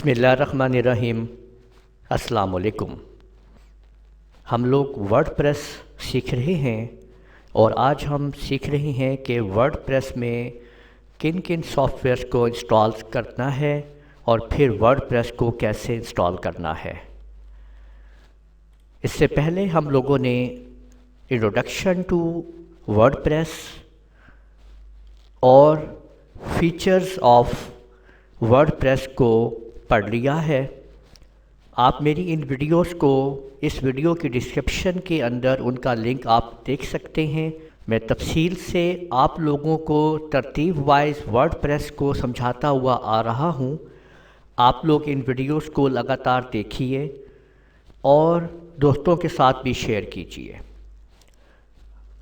بسم اللہ الرحمن الرحیم۔ السلام علیکم۔ ہم لوگ ورڈ پریس سیکھ رہے ہیں اور آج ہم سیکھ رہے ہیں کہ ورڈ پریس میں کن کن سافٹ ویئرس کو انسٹال کرنا ہے اور پھر ورڈ پریس کو کیسے انسٹال کرنا ہے۔ اس سے پہلے ہم لوگوں نے انٹروڈکشن ٹو ورڈ پریس اور فیچرز آف ورڈ پریس کو پڑھ لیا ہے۔ آپ میری ان ویڈیوز کو اس ویڈیو کی ڈسکرپشن کے اندر ان کا لنک آپ دیکھ سکتے ہیں۔ میں تفصیل سے آپ لوگوں کو ترتیب وائز ورڈ پریس کو سمجھاتا ہوا آ رہا ہوں۔ آپ لوگ ان ویڈیوز کو لگاتار دیکھیے اور دوستوں کے ساتھ بھی شیئر کیجیے۔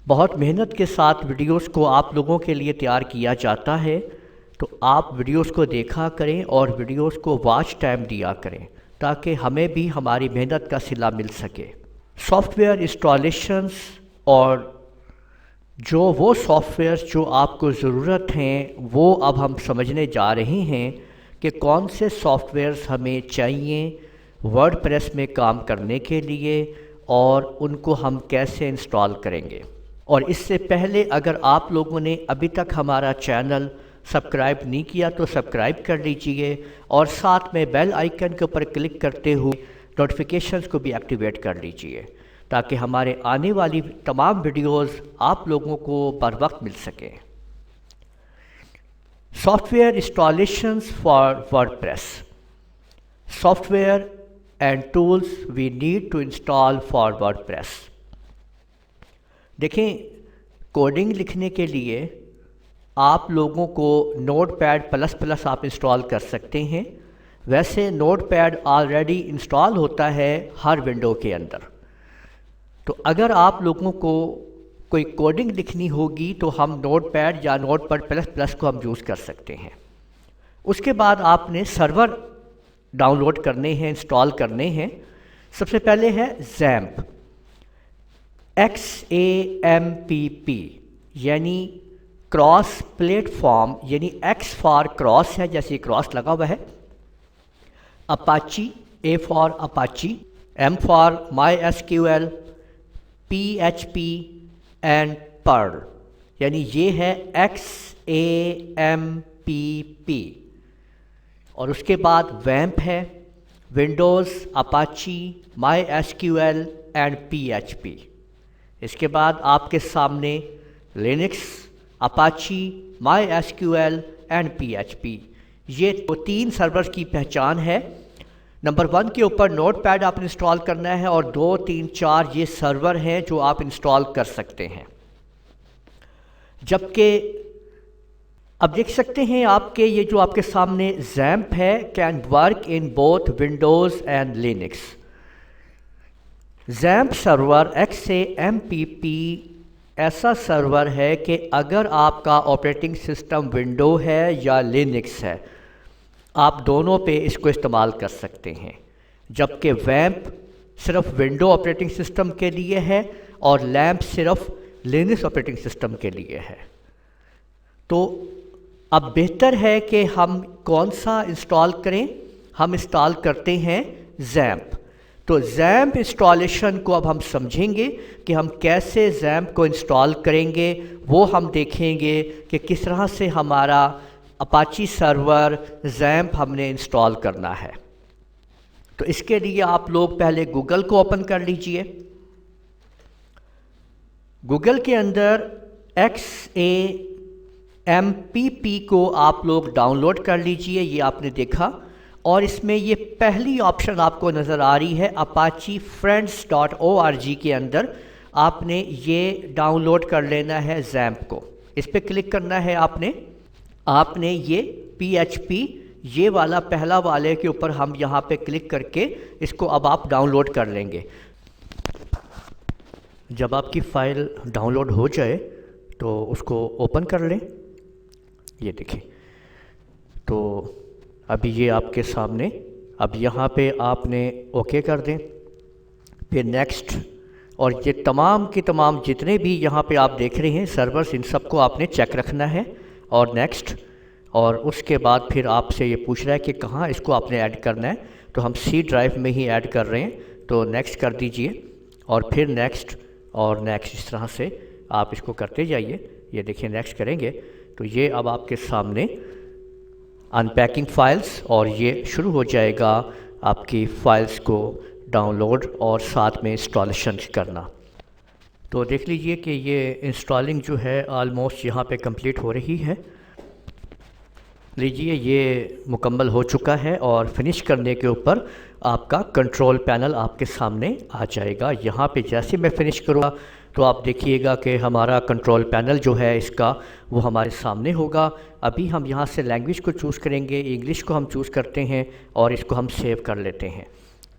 بہت محنت کے ساتھ ویڈیوز کو آپ لوگوں کے لیے تیار کیا جاتا ہے، تو آپ ویڈیوز کو دیکھا کریں اور ویڈیوز کو واچ ٹائم دیا کریں تاکہ ہمیں بھی ہماری محنت کا صلہ مل سکے۔ سافٹ ویئر انسٹالیشنز اور وہ سافٹ ویئرز جو آپ کو ضرورت ہیں وہ اب ہم سمجھنے جا رہے ہیں کہ کون سے سافٹ ویئرز ہمیں چاہیے ورڈ پریس میں کام کرنے کے لیے اور ان کو ہم کیسے انسٹال کریں گے۔ اور اس سے پہلے اگر آپ لوگوں نے ابھی تک ہمارا چینل سبسکرائب نہیں کیا تو سبسکرائب کر لیجئے اور ساتھ میں بیل آئیکن کے اوپر کلک کرتے ہوئے نوٹیفیکیشنز کو بھی ایکٹیویٹ کر لیجئے تاکہ ہمارے آنے والی تمام ویڈیوز آپ لوگوں کو بر وقت مل سکیں۔ Software installations for WordPress, software and tools we need to install for WordPress. دیکھیں، کوڈنگ لکھنے کے لیے آپ لوگوں کو نوٹ پیڈ پلس پلس آپ انسٹال کر سکتے ہیں۔ ویسے نوٹ پیڈ آلریڈی انسٹال ہوتا ہے ہر ونڈو کے اندر، تو اگر آپ لوگوں کو کوئی کوڈنگ لکھنی ہوگی تو ہم نوٹ پیڈ یا نوٹ پیڈ پلس پلس کو ہم یوز کر سکتے ہیں۔ اس کے بعد آپ نے سرور ڈاؤن لوڈ کرنے ہیں، انسٹال کرنے ہیں۔ سب سے پہلے ہے زیمپ، XAMPP، یعنی کراس پلیٹ فارم، یعنی ایکس فار کراس ہے، جیسے کراس لگا ہوا ہے۔ Apache, A for Apache, M for MySQL، PHP and Perl، یعنی یہ ہے XAMPP۔ اور اس کے بعد ویمپ ہے، Windows, Apache, MySQL and PHP۔ اس کے بعد آپ کے سامنے Linux, Apache, MySQL and PHP، یہ تین سرورز کی پہچان ہے۔ نمبر 1 کے اوپر نوٹ پیڈ آپ نے انسٹال کرنا ہے اور 2، 3، 4 یہ سرور ہیں جو آپ انسٹال کر سکتے ہیں۔ جبکہ اب دیکھ سکتے ہیں آپ کے یہ جو آپ کے سامنے زیمپ ہے، can work in both Windows and Linux. XAMPP server XAMPP ایسا سرور ہے کہ اگر آپ کا آپریٹنگ سسٹم ونڈو ہے یا لینکس ہے، آپ دونوں پہ اس کو استعمال کر سکتے ہیں، جبکہ ویمپ صرف ونڈو آپریٹنگ سسٹم کے لیے ہے اور لیمپ صرف لینکس آپریٹنگ سسٹم کے لیے ہے۔ تو اب بہتر ہے کہ ہم کون سا انسٹال کریں؟ ہم انسٹال کرتے ہیں زیمپ۔ تو زیمپ انسٹالیشن کو اب ہم سمجھیں گے کہ ہم کیسے زیمپ کو انسٹال کریں گے، وہ ہم دیکھیں گے کہ کس طرح سے ہمارا اپاچی سرور زیمپ ہم نے انسٹال کرنا ہے۔ تو اس کے لیے آپ لوگ پہلے گوگل کو اوپن کر لیجئے۔ گوگل کے اندر XAMPP کو آپ لوگ ڈاؤن لوڈ کر لیجئے، یہ آپ نے دیکھا، اور اس میں یہ پہلی آپشن آپ کو نظر آ رہی ہے اپاچی friends.org کے اندر آپ نے یہ ڈاؤن لوڈ کر لینا ہے زیمپ کو۔ اس پہ کلک کرنا ہے آپ نے یہ PHP یہ والا پہلا والے کے اوپر ہم یہاں پہ کلک کر کے اس کو اب آپ ڈاؤن لوڈ کر لیں گے۔ جب آپ کی فائل ڈاؤن لوڈ ہو جائے تو اس کو اوپن کر لیں۔ یہ دیکھیں، تو ابھی یہ آپ کے سامنے، اب یہاں پہ آپ نے اوکے کر دیں، پھر نیکسٹ، اور یہ تمام کے تمام جتنے بھی یہاں پہ آپ دیکھ رہے ہیں سرورز، ان سب کو آپ نے چیک رکھنا ہے اور نیکسٹ، اور اس کے بعد پھر آپ سے یہ پوچھ رہا ہے کہ کہاں اس کو آپ نے ایڈ کرنا ہے، تو ہم سی ڈرائیو میں ہی ایڈ کر رہے ہیں، تو نیکسٹ کر دیجئے اور پھر نیکسٹ اور نیکسٹ، اس طرح سے آپ اس کو کرتے جائیے۔ یہ دیکھیں نیکسٹ کریں گے تو یہ اب آپ کے سامنے ان پیکنگ فائلز، اور یہ شروع ہو جائے گا آپ کی فائلز کو ڈاؤن لوڈ اور ساتھ میں انسٹالیشن کرنا۔ تو دیکھ لیجئے کہ یہ انسٹالنگ جو ہے آلموسٹ یہاں پہ کمپلیٹ ہو رہی ہے۔ لیجئے یہ مکمل ہو چکا ہے اور فنش کرنے کے اوپر آپ کا کنٹرول پینل آپ کے سامنے آ جائے گا۔ یہاں پہ جیسے میں فنش کروں گا تو آپ دیکھیے گا کہ ہمارا کنٹرول پینل جو ہے اس کا وہ ہمارے سامنے ہوگا۔ ابھی ہم یہاں سے لینگویج کو چوز کریں گے، انگلش کو ہم چوز کرتے ہیں اور اس کو ہم سیو کر لیتے ہیں،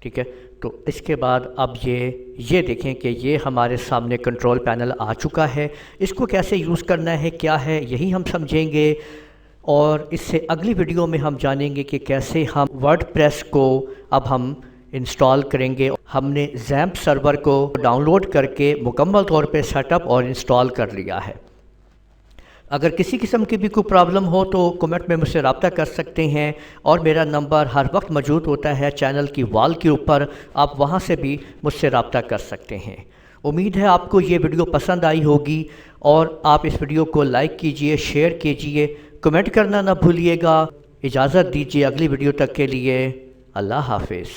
ٹھیک ہے۔ تو اس کے بعد اب یہ دیکھیں کہ یہ ہمارے سامنے کنٹرول پینل آ چکا ہے۔ اس کو کیسے یوز کرنا ہے، کیا ہے، یہی ہم سمجھیں گے، اور اس سے اگلی ویڈیو میں ہم جانیں گے کہ کیسے ہم ورڈ پریس کو اب ہم انسٹال کریں گے۔ ہم نے زیمپ سرور کو ڈاؤن لوڈ کر کے مکمل طور پہ سیٹ اپ اور انسٹال کر لیا ہے۔ اگر کسی قسم کی بھی کوئی پرابلم ہو تو کمنٹ میں مجھ سے رابطہ کر سکتے ہیں، اور میرا نمبر ہر وقت موجود ہوتا ہے چینل کی وال کے اوپر، آپ وہاں سے بھی مجھ سے رابطہ کر سکتے ہیں۔ امید ہے آپ کو یہ ویڈیو پسند آئی ہوگی، اور آپ اس ویڈیو کو لائک کیجئے، شیئر کیجئے، کمنٹ کرنا نہ بھولیے گا۔ اجازت دیجئے اگلی ویڈیو تک کے لیے، اللہ حافظ۔